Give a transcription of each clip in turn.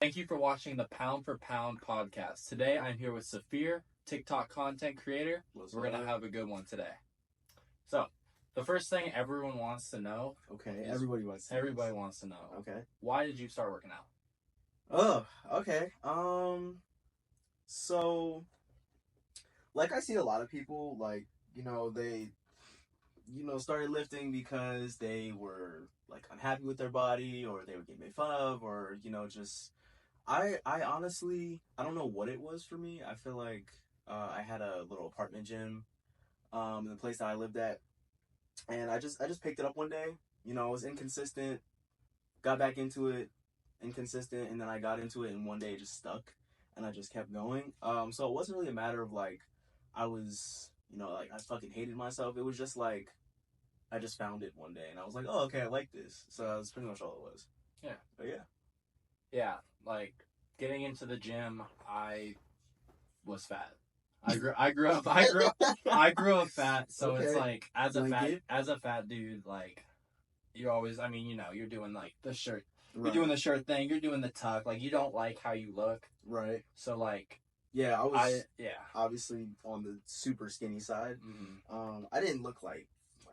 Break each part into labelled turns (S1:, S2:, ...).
S1: Thank you for watching the Pound for Pound podcast. Today I'm here with Saphir, TikTok content creator. We're going to have a good one today. So, the first thing everyone wants to know.
S2: Okay, everybody wants
S1: to know.
S2: Okay.
S1: Why did you start working out?
S2: Oh, okay. So, like I see a lot of people, like, they, started lifting because they were, like, unhappy with their body or they were getting made fun of or, just, I honestly, I don't know what it was for me. I feel like I had a little apartment gym in the place that I lived at, and I just picked it up one day. I was inconsistent, got back into it, inconsistent, and then I got into it, and one day it just stuck, and I just kept going. So it wasn't really a matter of like I was, like I fucking hated myself. It was just like I just found it one day, and I was like, oh, okay, I like this. So that's pretty much all it was.
S1: Yeah.
S2: But yeah.
S1: Yeah, like getting into the gym, I was fat. I grew up fat, so okay. It's like as a fat dude, like you're always, you're doing like the shirt. Right. You're doing the shirt thing, you're doing the tuck, like you don't like how you look.
S2: Right.
S1: So like
S2: yeah, I was obviously on the super skinny side. Mm-hmm. I didn't look like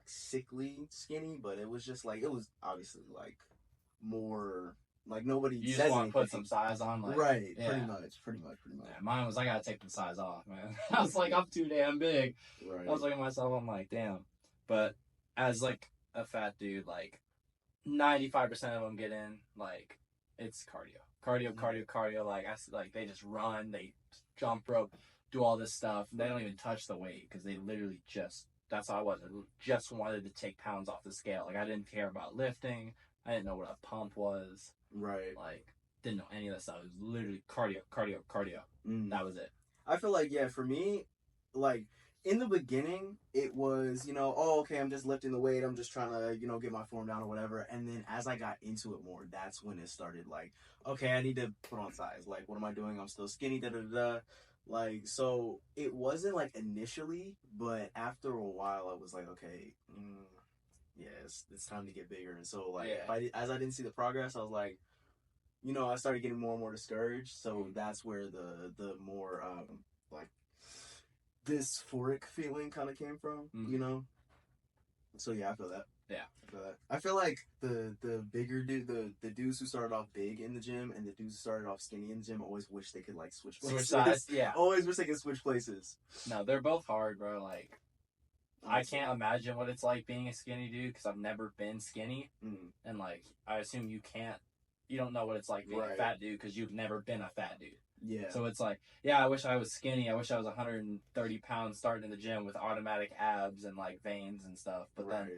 S2: sickly skinny, but it was just like it was obviously like more like nobody
S1: you
S2: says
S1: just want
S2: anything.
S1: To put some size on, like
S2: right. Yeah. Pretty much.
S1: Yeah, mine was I gotta take the size off, man. I was like, I'm too damn big. Right. I was looking at myself, I'm like, damn. But as like a fat dude, like 95% of them get in, like it's cardio. Like they just run, they jump rope, do all this stuff. They don't even touch the weight because they literally that's how I was. I just wanted to take pounds off the scale. Like I didn't care about lifting. I didn't know what a pump was.
S2: Right.
S1: Like didn't know any of that stuff. It was literally cardio. That was it.
S2: I feel like, yeah, for me, like in the beginning, it was, oh, okay, I'm just lifting the weight. I'm just trying to, get my form down or whatever. And then as I got into it more, that's when it started like, okay, I need to put on size. Like, what am I doing? I'm still skinny, da-da-da-da. Like, so it wasn't like initially, but after a while, I was like, okay, yeah, it's time to get bigger. And so, like, as I didn't see the progress, I was like, I started getting more and more discouraged. So that's where the more like dysphoric feeling kind of came from, So yeah, I feel that.
S1: Yeah,
S2: I feel that. I feel like the bigger dude, the dudes who started off big in the gym and the dudes who started off skinny in the gym always wish they could like switch places.
S1: Size, yeah.
S2: Always wish they could switch places.
S1: No, they're both hard, bro. Like, I can't imagine what it's like being a skinny dude because I've never been skinny, and like I assume you don't know what it's like being a fat dude because you've never been a fat dude.
S2: Yeah.
S1: So it's like, yeah, I wish I was skinny. I wish I was 130 pounds starting in the gym with automatic abs and like veins and stuff. But then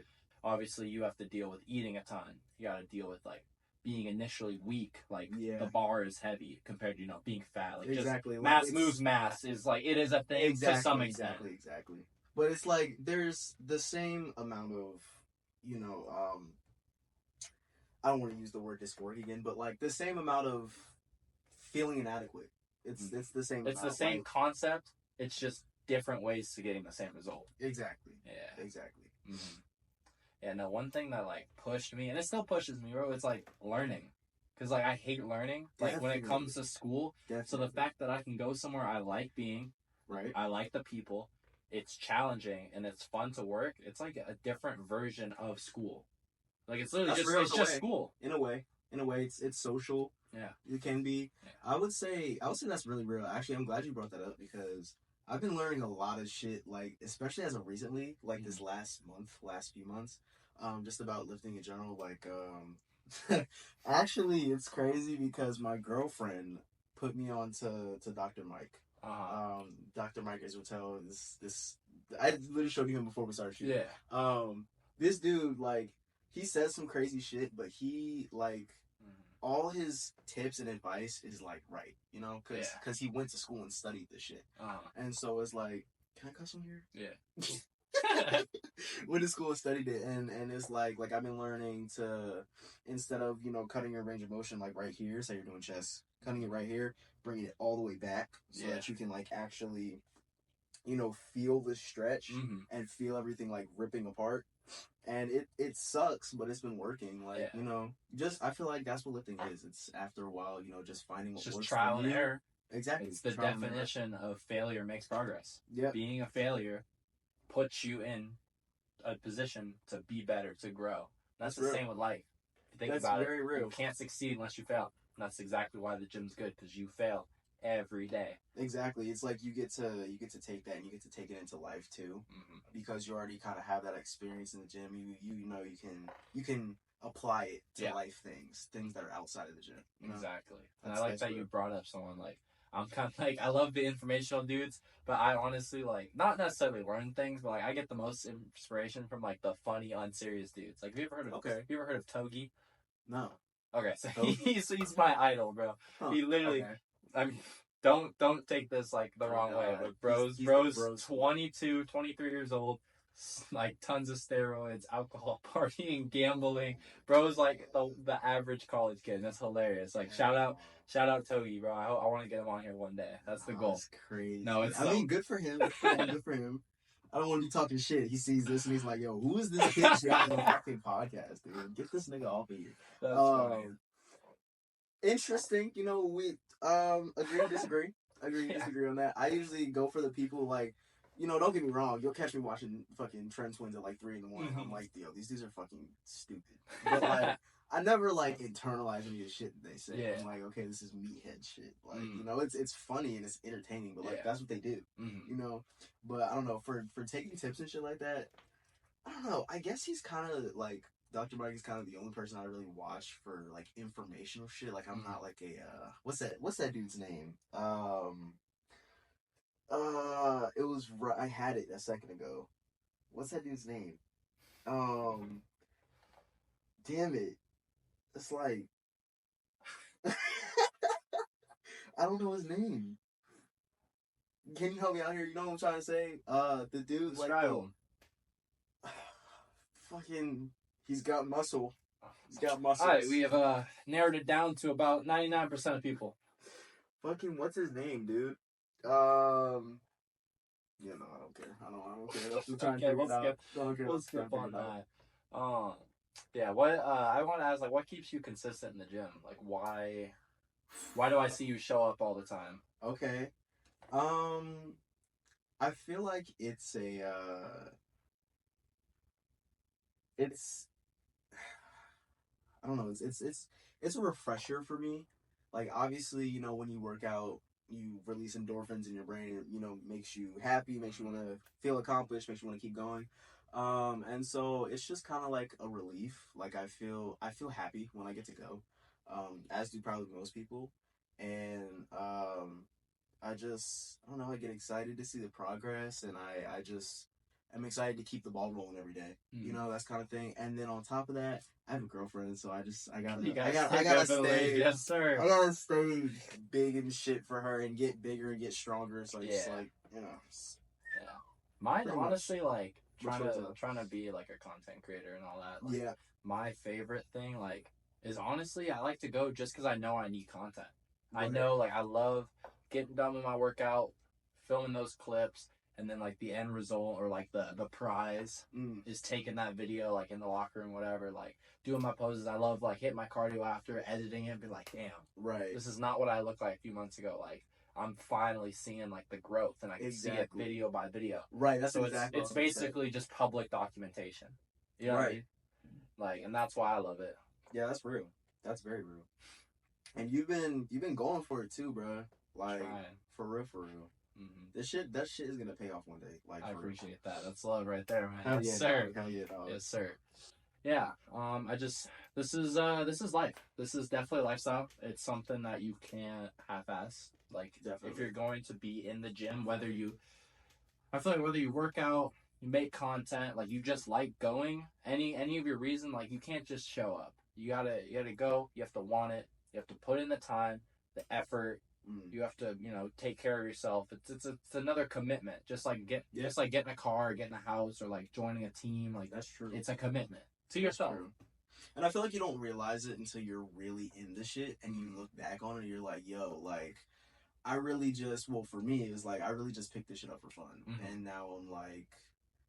S1: obviously you have to deal with eating a ton. You got to deal with like being initially weak. Like the bar is heavy compared to, being fat. Like
S2: exactly.
S1: Just mass moves mass is like, it is a thing to some extent.
S2: Exactly. But it's like, there's the same amount of, I don't want to use the word dysphoric again, but like the same amount of feeling inadequate. It's the same.
S1: It's the same concept. It's just different ways to getting the same result.
S2: Exactly.
S1: Yeah.
S2: Exactly.
S1: Mm-hmm. Yeah. No, one thing that like pushed me, and it still pushes me, bro. It's like learning, because like I hate learning. Like when it comes to school. Definitely. So the fact that I can go somewhere I like being, I like the people. It's challenging and it's fun to work. It's like a different version of school. Like it's literally just school.
S2: In a way, it's social.
S1: Yeah,
S2: it can be. Yeah. I would say that's really real. Actually, I'm glad you brought that up because I've been learning a lot of shit. Like especially as of recently, like this last few months, just about lifting in general. Like, actually, it's crazy because my girlfriend put me on to Dr. Mike. Dr. Mike Israel. This I literally showed you him before we started shooting.
S1: Yeah.
S2: This dude like. He says some crazy shit, but he, like, all his tips and advice is, like, right, Because he went to school and studied this shit. And so it's like, can I cuss on here?
S1: Yeah.
S2: Went to school and studied it, and it's like I've been learning to, instead of, cutting your range of motion, like, right here, say you're doing chest, cutting it right here, bringing it all the way back so that you can, like, actually, feel the stretch and feel everything, like, ripping apart. And it sucks, but it's been working. Like, you know, just I feel like that's what lifting is. It's after a while, you know, just finding what
S1: It's just
S2: works
S1: trial
S2: for
S1: and
S2: you.
S1: error.
S2: Exactly.
S1: It's the definition of failure makes progress.
S2: Yeah.
S1: Being a failure puts you in a position to be better, to grow. That's the same with life. If you think about it,
S2: real.
S1: You can't succeed unless you fail. And that's exactly why the gym's good, because you fail every day.
S2: Exactly. It's like you get to take that and you get to take it into life too, because you already kind of have that experience in the gym. You know you can apply it to life things that are outside of the gym. You know?
S1: Exactly. And I like that you brought up someone like, I'm kind of like, I love the informational dudes, but I honestly like, not necessarily learn things, but like I get the most inspiration from like the funny, unserious dudes. Like, have you ever heard of Togi?
S2: No.
S1: Okay, so he's my idol, bro. Huh. He literally, I mean, don't take this like the wrong way, but bro's 22, 23 years old, like tons of steroids, alcohol, partying, gambling. Bro's like the average college kid. And that's hilarious. Like shout out Togi, bro. I want to get him on here one day. That's the goal.
S2: That's crazy.
S1: No, it's
S2: I mean, good for him. Good for him. I don't want to be talking shit. He sees this and he's like, "Yo, who is this bitch on the fucking podcast, dude? Get this nigga off of here."
S1: That's funny.
S2: Interesting. You know, we agree to disagree. Disagree on that. I usually go for the people like, you know, don't get me wrong. You'll catch me watching fucking Trend Twins at like 3 in the morning. I'm like, yo, these dudes are fucking stupid. But like, I never like internalize any of the shit that they say. Yeah. I'm like, okay, this is meathead shit. Like, you know, it's funny and it's entertaining, but like that's what they do. You know, but I don't know, for taking tips and shit like that. I don't know. I guess he's kind of like Dr. Mike is kind of the only person I really watch for like informational shit. Like I'm not like a what's that dude's name? It was I had it a second ago. What's that dude's name? Damn it. It's like I don't know his name. Can you help me out here? You know what I'm trying to say? The dude like fucking he's got muscle. He's got muscle.
S1: Alright, we have narrowed it down to about 99% of people.
S2: Fucking what's his name, dude? Yeah, no, I don't care. I don't care.
S1: We'll skip on that. Yeah, what I want to ask, like, what keeps you consistent in the gym? Like, why do I see you show up all the time?
S2: Okay, I feel like it's a I don't know. It's a refresher for me. Like obviously, you know, when you work out, you release endorphins in your brain. It, you know, makes you happy, makes you want to feel accomplished, makes you want to keep going. And so it's just kind of like a relief. Like I feel happy when I get to go. As do probably most people. And I don't know. I get excited to see the progress, and I'm excited to keep the ball rolling every day. You know, that's kind of thing. And then on top of that, I have a girlfriend, so I gotta stay.
S1: Yes, sir.
S2: I gotta stay big and shit for her and get bigger and get stronger. So it's like, you know.
S1: Yeah. Mine honestly, like trying to be like a content creator and all that. Like, my favorite thing, like, is honestly I like to go just because I know I need content. I know, like, I love getting done with my workout, filming those clips. And then, like, the end result or, like, the prize is taking that video, like, in the locker room, whatever, like, doing my poses. I love, like, hitting my cardio after, editing it, and be like, damn.
S2: Right.
S1: This is not what I looked like a few months ago. Like, I'm finally seeing, like, the growth, and I can see it video by video.
S2: Right, that's
S1: so
S2: exactly
S1: it's basically just public documentation. You know what I mean? Like, and that's why I love it.
S2: Yeah, that's real. That's very real. And you've been going for it, too, bro. Like, for real, for real. Mm-hmm. That shit is gonna pay off one day. Like
S1: I appreciate that. That's love right there, man. Yes, sir. Yes, sir. Yeah. This is life. This is definitely a lifestyle. It's something that you can't half-ass. Like if you're going to be in the gym, I feel like whether you work out, you make content, like you just like going, any of your reason, like you can't just show up. You gotta go. You have to want it. You have to put in the time, the effort. You have to, you know, take care of yourself. It's another commitment. Just like getting a car, getting a house, or like joining a team. Like
S2: that's true.
S1: It's a commitment to yourself.
S2: And I feel like you don't realize it until you're really in the shit and you look back on it and you're like, yo, like I really just for me it was like I really just picked this shit up for fun. And now I'm like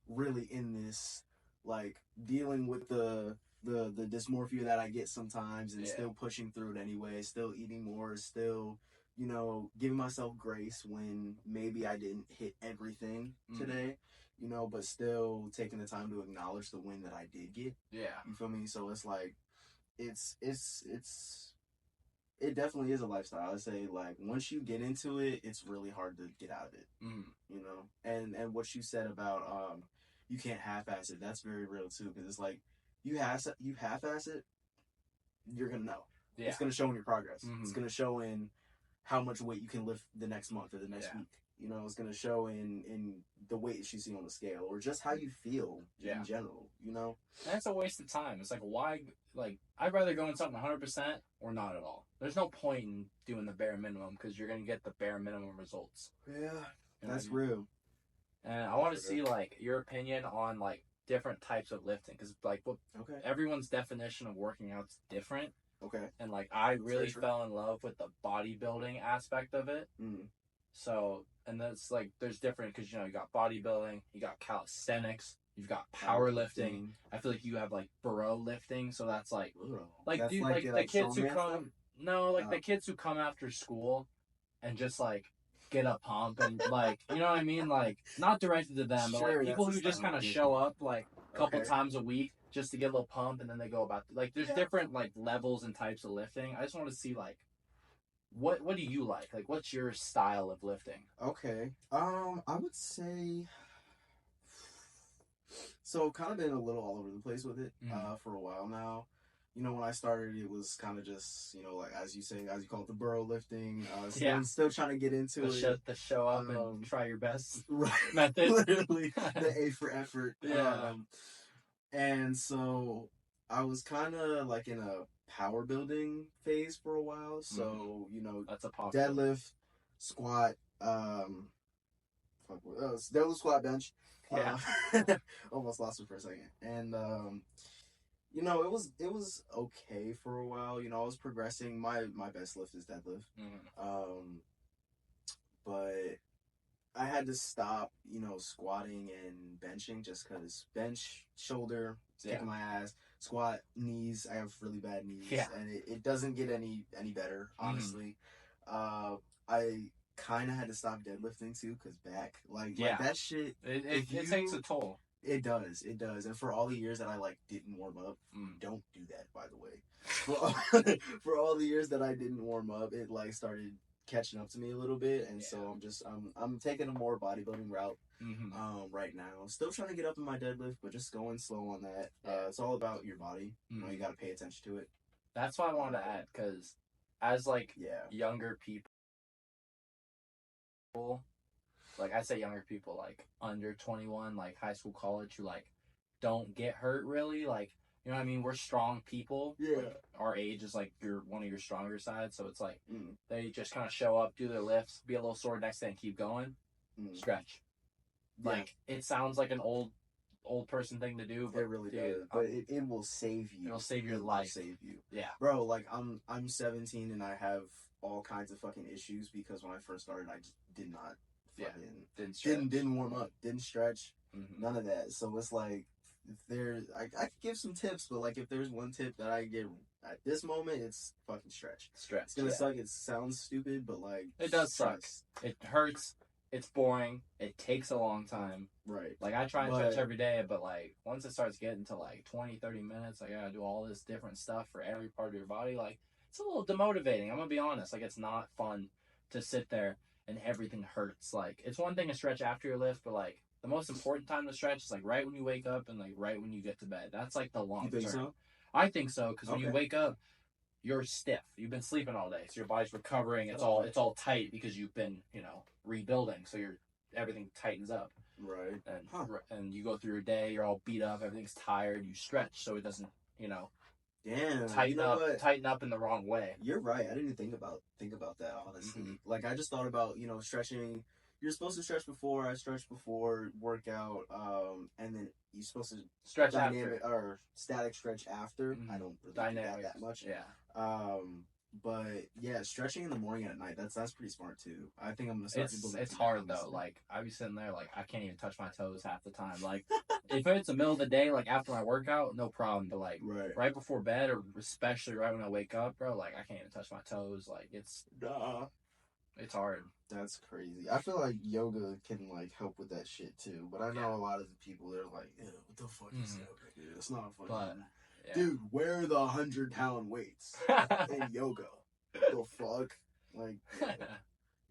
S2: really in this like dealing with the dysmorphia that I get sometimes, and still pushing through it anyway, still eating more, still, you know, giving myself grace when maybe I didn't hit everything today, you know, but still taking the time to acknowledge the win that I did get.
S1: Yeah.
S2: You feel me? So it's like, it definitely is a lifestyle. I say, like, once you get into it, it's really hard to get out of it. You know, and what you said about you can't half-ass it. That's very real too, because it's like you half-ass it, you're gonna know. Yeah. It's gonna show in your progress. It's gonna show in how much weight you can lift the next month or the next week. You know, it's gonna show in the weight you see on the scale, or just how you feel in general. You know,
S1: and it's a waste of time. It's like, why? Like, I'd rather go in something 100% or not at all. There's no point in doing the bare minimum because you're gonna get the bare minimum results.
S2: Yeah,
S1: you know
S2: that's real.
S1: And I want to see like your opinion on like different types of lifting, because like everyone's definition of working out's different.
S2: Okay.
S1: And like I really fell in love with the bodybuilding aspect of it. So, and that's like, there's different, because, you know, you got bodybuilding, you got calisthenics, you've got powerlifting. I feel like you have like bro lifting, so that's like,
S2: that's
S1: dude, like the kids who come, the kids who come after school and just like get a pump and like, you know what I mean? Like, not directed to them, but like people who just kind of show up like a couple times a week just to get a little pump and then they go about, like, there's different like levels and types of lifting. I just want to see like, what do you like? Like, what's your style of lifting?
S2: Okay. I would say, so kind of been a little all over the place with it for a while now. You know, when I started, it was kind of just, you know, like, as you call it, the burrow lifting. Still trying to get into it.
S1: The show up and try your best
S2: method. Literally, the A for effort.
S1: Yeah.
S2: And so I was kind of like in a power building phase for a while. So, you know,
S1: that's a
S2: deadlift, squat, deadlift, squat, bench.
S1: Yeah.
S2: Almost lost it for a second. And, you know, it was okay for a while. You know, I was progressing. My best lift is deadlift. But I had to stop, you know, squatting and benching just because bench, shoulder, kicking my ass, squat, knees. I have really bad knees, and it doesn't get any better, honestly. I kind of had to stop deadlifting too, because back, like that shit,
S1: it takes a toll.
S2: It does. And for all the years that I like didn't warm up, don't do that, by the way. For all the years that I didn't warm up, it like started catching up to me a little bit, and so I'm taking a more bodybuilding route right now. Still trying to get up in my deadlift, but just going slow on that. It's all about your body. You know, you got to pay attention to it.
S1: That's what I wanted to add, because as like younger people, like I say younger people, like under 21, like high school, college, who like don't get hurt really, like, you know what I mean? We're strong people. Like, our age is like one of your stronger sides, so it's like they just kind of show up, do their lifts, be a little sore next day, and keep going. Stretch. Like, it sounds like an old person thing to do, but
S2: it really does. But it will save you.
S1: It'll save your life.
S2: Save you.
S1: Yeah,
S2: bro. Like I'm 17 and I have all kinds of fucking issues because when I first started, I just did not didn't warm up, didn't stretch, none of that. So it's like, I could give some tips, but like if there's one tip that I get at this moment, it's fucking stretch. It's gonna suck. It sounds stupid, but like,
S1: it does suck. It hurts. It's boring. It takes a long time.
S2: Right.
S1: Like, I try and stretch every day, but like once it starts getting to like 20-30 minutes, like I gotta do all this different stuff for every part of your body. Like, it's a little demotivating. I'm gonna be honest. Like, it's not fun to sit there and everything hurts. Like, it's one thing to stretch after your lift, but like the most important time to stretch is like right when you wake up and like right when you get to bed. That's like the long term.
S2: So?
S1: I think so, because when you wake up, you're stiff. You've been sleeping all day, so your body's recovering. It's all tight because you've been, you know, rebuilding. So everything tightens up.
S2: Right.
S1: And you go through your day, you're all beat up, everything's tired. You stretch so it doesn't, you know, tighten up in the wrong way.
S2: You're right. I didn't even think about that, honestly. Like, I just thought about, you know, stretching. You're supposed to stretch before. I stretch before workout, and then you're supposed to
S1: stretch after,
S2: or static stretch after. I don't really do that much.
S1: Yeah.
S2: But yeah, stretching in the morning and at night, that's pretty smart too. I think I'm gonna start implementing
S1: It's
S2: that,
S1: hard though.
S2: honestly.
S1: Like I be sitting there, like I can't even touch my toes half the time. Like if it's the middle of the day, like after my workout, no problem. But like
S2: Right.
S1: right before bed, or especially right when I wake up, bro, like I can't even touch my toes. Like it's hard.
S2: That's crazy. I feel like yoga can like help with that shit too. But I know
S1: Yeah.
S2: a lot of the people they're like, "Ew, what the fuck is yoga, dude? It's not fun."
S1: But yeah.
S2: Dude, where are the 100-pound weights in yoga? The fuck? Like,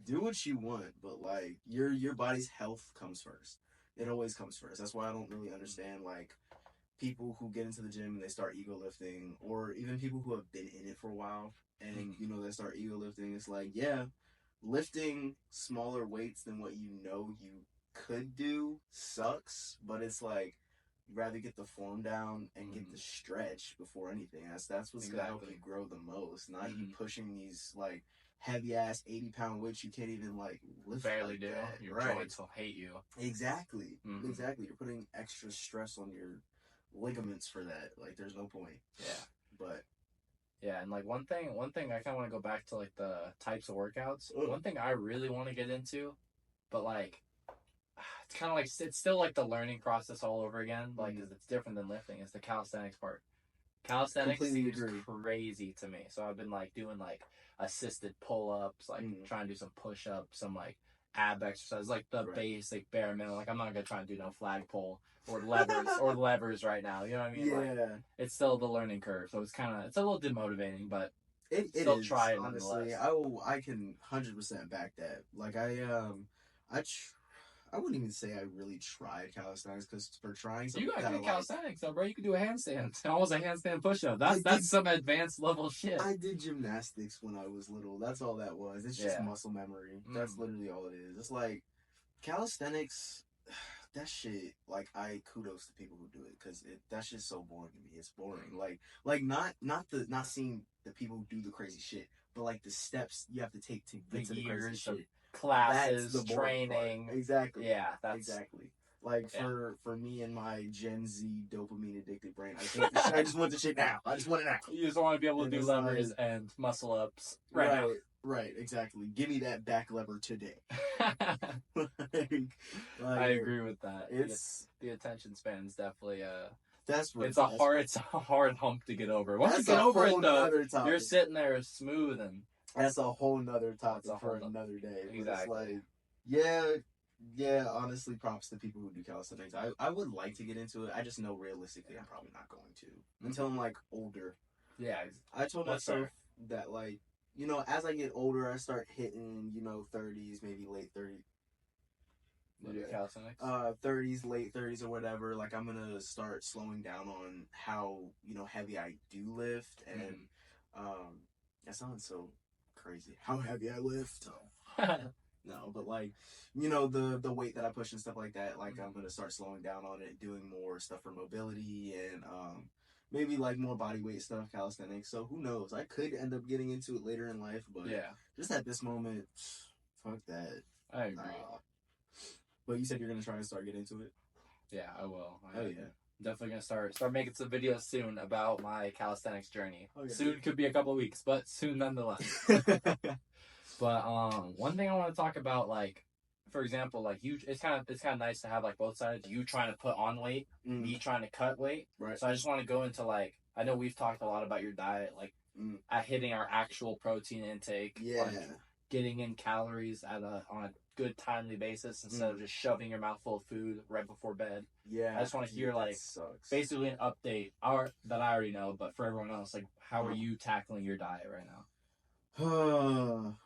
S2: do what you want, but like your body's health comes first. It always comes first. That's why I don't really understand like people who get into the gym and they start ego lifting, or even people who have been in it for a while and you know they start ego lifting. It's like, yeah, lifting smaller weights than what you know you could do sucks, but it's like you'd rather get the form down and get the stretch before anything. That's what's gonna help you grow the most. Not you pushing these like heavy ass 80-pound weights you can't even like lift.
S1: Barely
S2: like
S1: do.
S2: that.
S1: Your
S2: Right.
S1: joints will hate you.
S2: Exactly. Exactly. You're putting extra stress on your ligaments for that. Like there's no point.
S1: Yeah.
S2: But
S1: yeah, and like one thing I kind of want to go back to like the types of workouts. One thing I really want to get into, but like it's kind of like it's still like the learning process all over again. Like it's different than lifting. It's the calisthenics part. Calisthenics seems crazy to me. So I've been like doing like assisted pull-ups, like trying to do some push-ups, some like ab exercises, like the basic bare minimum. Like I'm not gonna try and do no flagpole or levers right now. You know what I mean?
S2: Yeah.
S1: Like, it's still the learning curve, so it's a little demotivating, but
S2: it
S1: still
S2: is,
S1: try it
S2: honestly.
S1: nonetheless.
S2: I can 100% back that. Like I wouldn't even say I really tried calisthenics because for trying something
S1: You got
S2: that
S1: good
S2: I
S1: calisthenics, though, bro. You can do a handstand, almost a handstand push-up. That's some advanced level shit.
S2: I did gymnastics when I was little. That's all that was. It's just muscle memory. That's literally all it is. It's like calisthenics. That shit, like I kudos to people who do it because that's just so boring to me. It's boring. Like not seeing the people who do the crazy shit, but like the steps you have to take to get to the crazy shit.
S1: Classes,
S2: that's the
S1: training.
S2: Part. Exactly.
S1: Yeah, that's
S2: exactly. Like for me and my Gen Z dopamine addicted brain, I just want the shit now. I just want it now.
S1: You just want to be able to do levers and muscle ups now.
S2: Right, exactly. Give me that back lever today.
S1: I agree with that. It's the attention span is definitely it's a hard hump to get over. Once you get over it though, you're sitting there smooth, and
S2: that's a whole nother topic for another day. Exactly. It's like, yeah, honestly, props to people who do calisthenics. I would like to get into it. I just know realistically I'm probably not going to until I'm like older.
S1: Yeah.
S2: I told myself that like, you know, as I get older, I start hitting, you know, 30s, maybe late 30s.
S1: Calisthenics?
S2: 30s, late 30s or whatever. Like I'm gonna start slowing down on how, you know, heavy I do lift, and that sounds so crazy. How heavy I lift. No, but like, you know, the weight that I push and stuff like that. Like I'm gonna start slowing down on it, doing more stuff for mobility and maybe like more body weight stuff, calisthenics. So who knows? I could end up getting into it later in life, but just at this moment, fuck that.
S1: I agree.
S2: But you said you're gonna try and start getting into it.
S1: Yeah, I will.
S2: Oh yeah.
S1: Definitely gonna start making some videos soon about my calisthenics journey. Soon could be a couple of weeks, but soon nonetheless. But one thing I want to talk about, like, for example, like it's kind of nice to have like both sides. You trying to put on weight, me trying to cut weight.
S2: Right.
S1: So I just want to go into like, I know we've talked a lot about your diet, like at hitting our actual protein intake.
S2: Yeah.
S1: Like, getting in calories on a good timely basis instead of just shoving your mouth full of food right before bed.
S2: Yeah.
S1: I just want to hear like basically an update that I already know, but for everyone else, like how are you tackling your diet right now?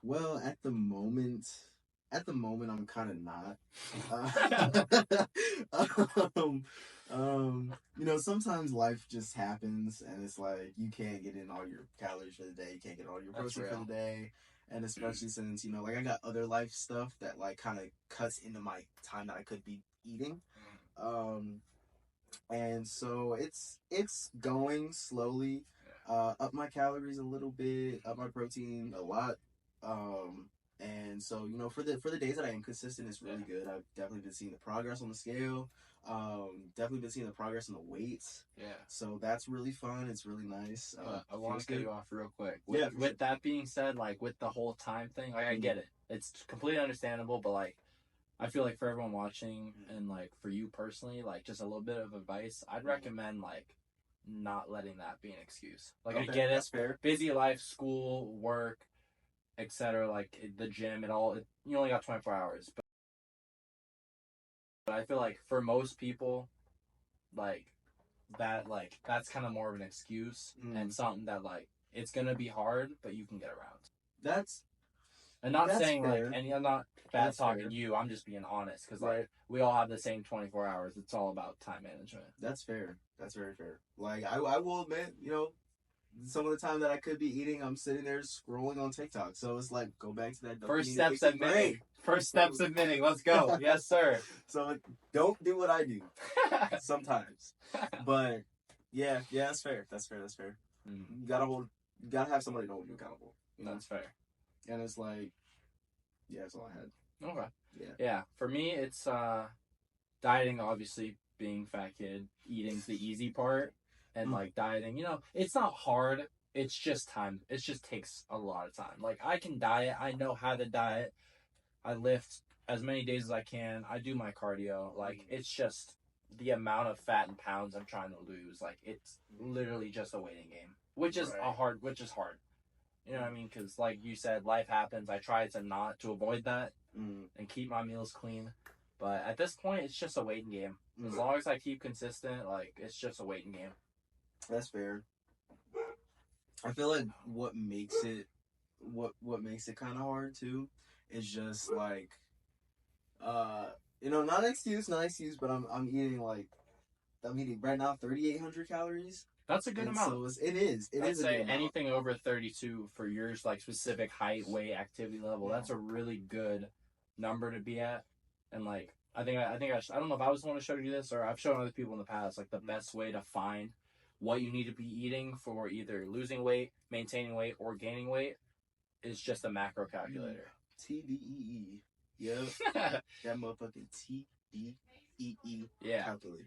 S2: Well, at the moment I'm kind of not. You know, sometimes life just happens, and it's like you can't get in all your calories for the day, you can't get all your protein for the day, and especially since, you know, like I got other life stuff that like kind of cuts into my time that I could be eating. And so it's going slowly. Up my calories a little bit, up my protein a lot, and So for the days that I am consistent, it's really good. I've definitely been seeing the progress on the scale. Definitely been seeing the progress in the weights.
S1: Yeah.
S2: So that's really fun. It's really nice.
S1: I want to cut you off real quick.
S2: With
S1: that being said, like with the whole time thing, like I get it. It's completely understandable, but like I feel like for everyone watching and like for you personally, like just a little bit of advice, I'd recommend like not letting that be an excuse. Like I get it.
S2: That's fair.
S1: Busy life, school, work, etc. Like the gym, you only got 24 hours. But I feel like for most people, like that's kind of more of an excuse and something that like it's gonna be hard, but you can get around. And not saying fair. Like, and I'm not bad talking you. I'm just being honest because like we all have the same 24 hours. It's all about time management.
S2: That's fair. That's very fair. Like I will admit, some of the time that I could be eating, I'm sitting there scrolling on TikTok. So it's like, go back to that.
S1: First steps admitting. First steps admitting. Let's go. Yes, sir.
S2: So don't do what I do sometimes. But yeah, that's fair. That's fair. Mm-hmm. You gotta have somebody to hold you accountable.
S1: That's fair.
S2: And it's like, yeah, that's all I had.
S1: Okay.
S2: Yeah.
S1: For me, it's dieting. Obviously, being fat kid, eating's the easy part, and like dieting. It's not hard. It's just time. It just takes a lot of time. Like I can diet. I know how to diet. I lift as many days as I can. I do my cardio. Like it's just the amount of fat and pounds I'm trying to lose. Like it's literally just a waiting game, which is hard. You know what I mean? Because like you said, life happens. I try to avoid that and keep my meals clean. But at this point, it's just a waiting game. As long as I keep consistent, like it's just a waiting game.
S2: That's fair. I feel like what makes it kind of hard too is just like, not an excuse, but I'm eating right now 3,800 calories.
S1: That's a good amount.
S2: So it is.
S1: I'd say anything over 32 for your like specific height, weight, activity level. That's a really good number to be at. And like I don't know if I was the one to show you this or I've shown other people in the past. Like the best way to find what you need to be eating for either losing weight, maintaining weight, or gaining weight is just a macro calculator.
S2: TDEE. Yep. That motherfucking TDEE calculator.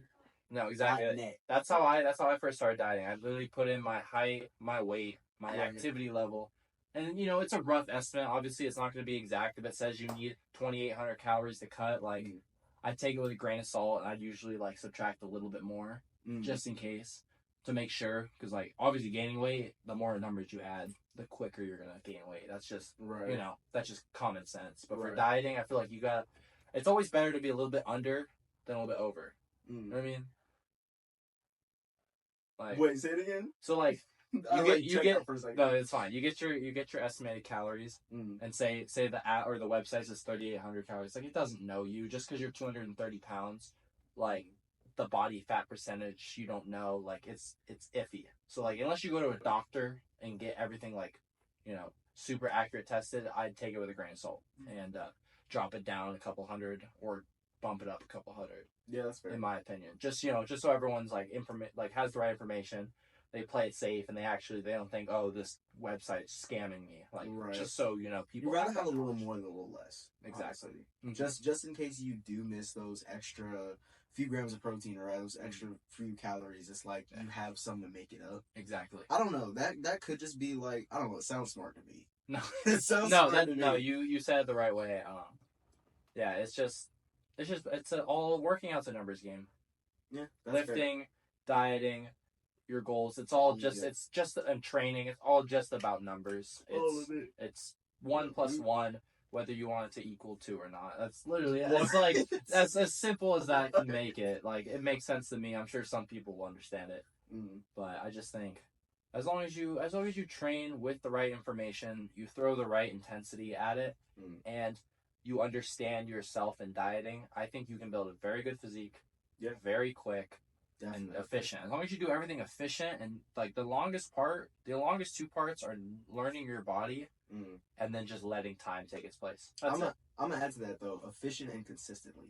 S1: No, exactly. That's how I first started dieting. I literally put in my height, my weight, my activity level. And it's a rough estimate. Obviously, it's not going to be exact. If it says you need 2,800 calories to cut, like I take it with a grain of salt, and I'd usually like subtract a little bit more just in case to make sure. Because like obviously gaining weight, the more numbers you add, the quicker you're gonna gain weight. That's just that's just common sense. But for dieting, I feel like it's always better to be a little bit under than a little bit over. You know what I mean? Like,
S2: wait, say it again.
S1: So like you get no, it's fine. You get your estimated calories and say the app or the website says 3,800 calories. Like it doesn't know you just because you're 230 pounds. Like the body fat percentage you don't know. Like it's iffy. So like unless you go to a doctor and get everything like super accurate tested, I'd take it with a grain of salt and drop it down a couple hundred or bump it up a couple hundred.
S2: Yeah, that's fair.
S1: In my opinion, just so everyone's like has the right information, they play it safe, and they don't think, oh, this website's scamming me. Like just so people.
S2: You rather have a little more than a little less.
S1: Exactly.
S2: Just in case you do miss those extra few grams of protein or those extra few calories, it's like you have some to make it up.
S1: Exactly.
S2: I don't know. That could just be like, I don't know. It sounds smart to me.
S1: No,
S2: it sounds smart to me.
S1: No, you said it the right way. Yeah, it's all working out's a numbers game.
S2: Yeah,
S1: lifting, dieting, your goals. It's all it's just and training. It's all just about numbers. It's 1 + 1, whether you want it to equal 2 or not. That's literally it's like that's as simple as that can make it. Like it makes sense to me. I'm sure some people will understand it, but I just think as long as you train with the right information, you throw the right intensity at it, and you understand yourself in dieting, I think you can build a very good physique, very quick, and efficient. As long as you do everything efficient, and like the longest 2 parts are learning your body, and then just letting time take its place.
S2: I'm gonna add to that though, efficient and consistently.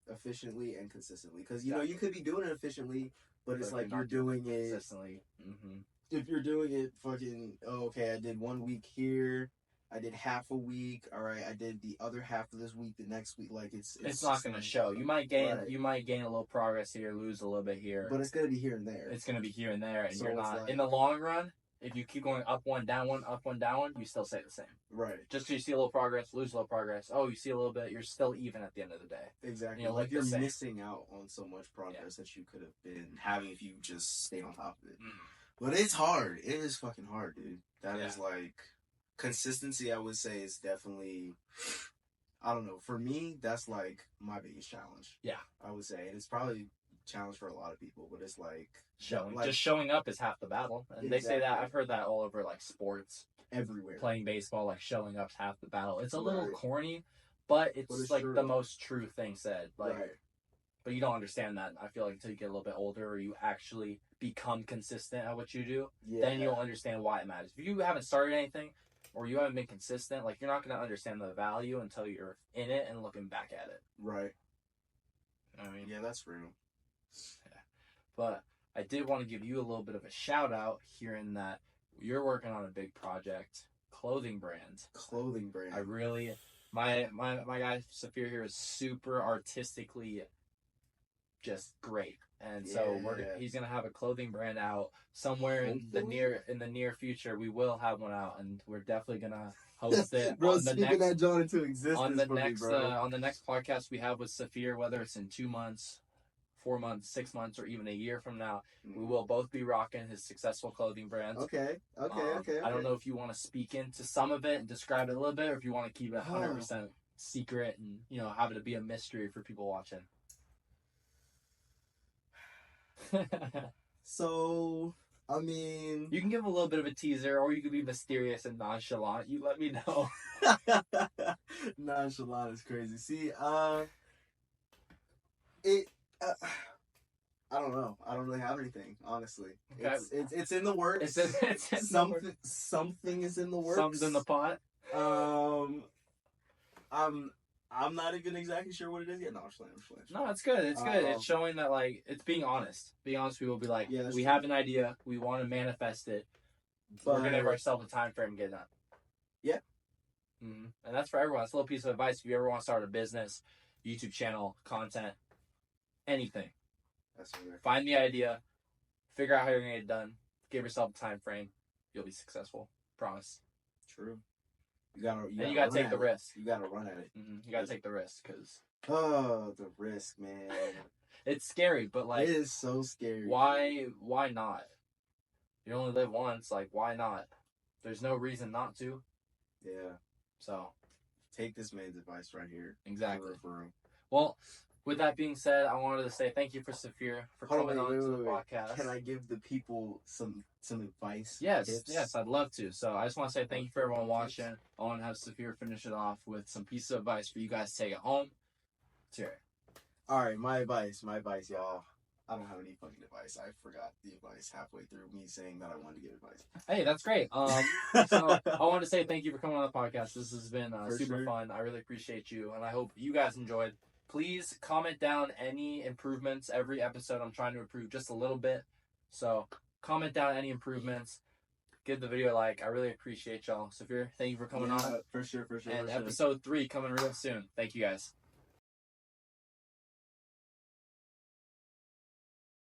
S2: Efficiently and consistently, because you could be doing it efficiently, but it's like you're doing it
S1: consistently.
S2: If you're doing it fucking, okay, I did 1 week here. I did half a week. All right, I did the other half of this week. The next week, like
S1: it's not going to show. You might gain a little progress here, lose a little bit here,
S2: but it's going to be here and there.
S1: It's going to be here and there, and so you're not in the long run. If you keep going up one, down one, up one, down one, you still stay the same.
S2: Right.
S1: Just because you see a little progress, lose a little progress. Oh, you see a little bit, you're still even at the end of the day.
S2: Exactly. Like you're missing out on so much progress that you could have been having if you just stayed on top of it. But it's hard. It is fucking hard, dude. That is like consistency. I would say is definitely. I don't know. For me, that's like my biggest challenge.
S1: Yeah,
S2: I would say, and it's probably a challenge for a lot of people. But it's like
S1: just showing up is half the battle, and they say that. I've heard that all over like sports,
S2: everywhere.
S1: Playing baseball, like showing up's half the battle. It's a little corny, but it's like true. The most true thing said. Like, but you don't understand that. I feel like until you get a little bit older, or you actually become consistent at what you do, then you'll understand why it matters. If you haven't started anything, or you haven't been consistent, like, you're not going to understand the value until you're in it and looking back at it.
S2: Right.
S1: You know what I mean?
S2: Yeah, that's real.
S1: Yeah. But I did want to give you a little bit of a shout out, hearing that you're working on a big project, clothing brand. I really, my guy Saphir here is super artistically just great. And so he's gonna have a clothing brand out somewhere in the near future. We will have one out, and we're definitely gonna host it.
S2: Bro, speaking that joint into existence
S1: on the next podcast we have with Saphir, whether it's in 2 months, 4 months, 6 months, or even a year from now, we will both be rocking his successful clothing brand.
S2: Okay.
S1: I don't know if you want to speak into some of it and describe it a little bit, or if you want to keep it 100% secret and have it be a mystery for people watching.
S2: So, I mean,
S1: you can give a little bit of a teaser, or you can be mysterious and nonchalant. You let me know.
S2: Nonchalant is crazy. See, I don't know. I don't really have anything, honestly. Okay. It's in the works.
S1: It's in
S2: something is in the works.
S1: Something's in the pot.
S2: I'm not even exactly sure what it is yet. No, I'm just playing.
S1: No, it's good. It's good. It's showing that, like, it's being honest. Being honest, people will be like, we have an idea. We want to manifest it. But we're going to give ourselves a time frame to get it done.
S2: Yeah.
S1: Mm-hmm. And that's for everyone. It's a little piece of advice. If you ever want to start a business, YouTube channel, content, anything.
S2: That's right.
S1: Find the idea. Figure out how you're going to get it done. Give yourself a time frame. You'll be successful. Promise.
S2: True. You gotta
S1: take the risk.
S2: You gotta run at it.
S1: Mm-hmm. You gotta take the risk, because
S2: the risk, man.
S1: It's scary, but like,
S2: it is so scary.
S1: Why not? You only live once. Like, why not? There's no reason not to.
S2: Yeah.
S1: So,
S2: take this man's advice right here.
S1: Exactly.
S2: For real.
S1: Well, with that being said, I wanted to say thank you for Saphir for coming on to the podcast.
S2: Can I give the people some advice?
S1: Yes, I'd love to. So I just want to say thank you for everyone watching. I want to have Saphir finish it off with some pieces of advice for you guys to take it home. Let's hear it.
S2: All right, my advice, y'all. I don't have any fucking advice. I forgot the advice halfway through me saying that I wanted to give advice.
S1: Hey, that's great. So I want to say thank you for coming on the podcast. This has been super fun. I really appreciate you, and I hope you guys enjoyed. Please comment down any improvements every episode. I'm trying to improve just a little bit. So comment down any improvements. Give the video a like. I really appreciate y'all. Saphir, thank you for coming on.
S2: For sure.
S1: And episode 3 coming real soon. Thank you guys.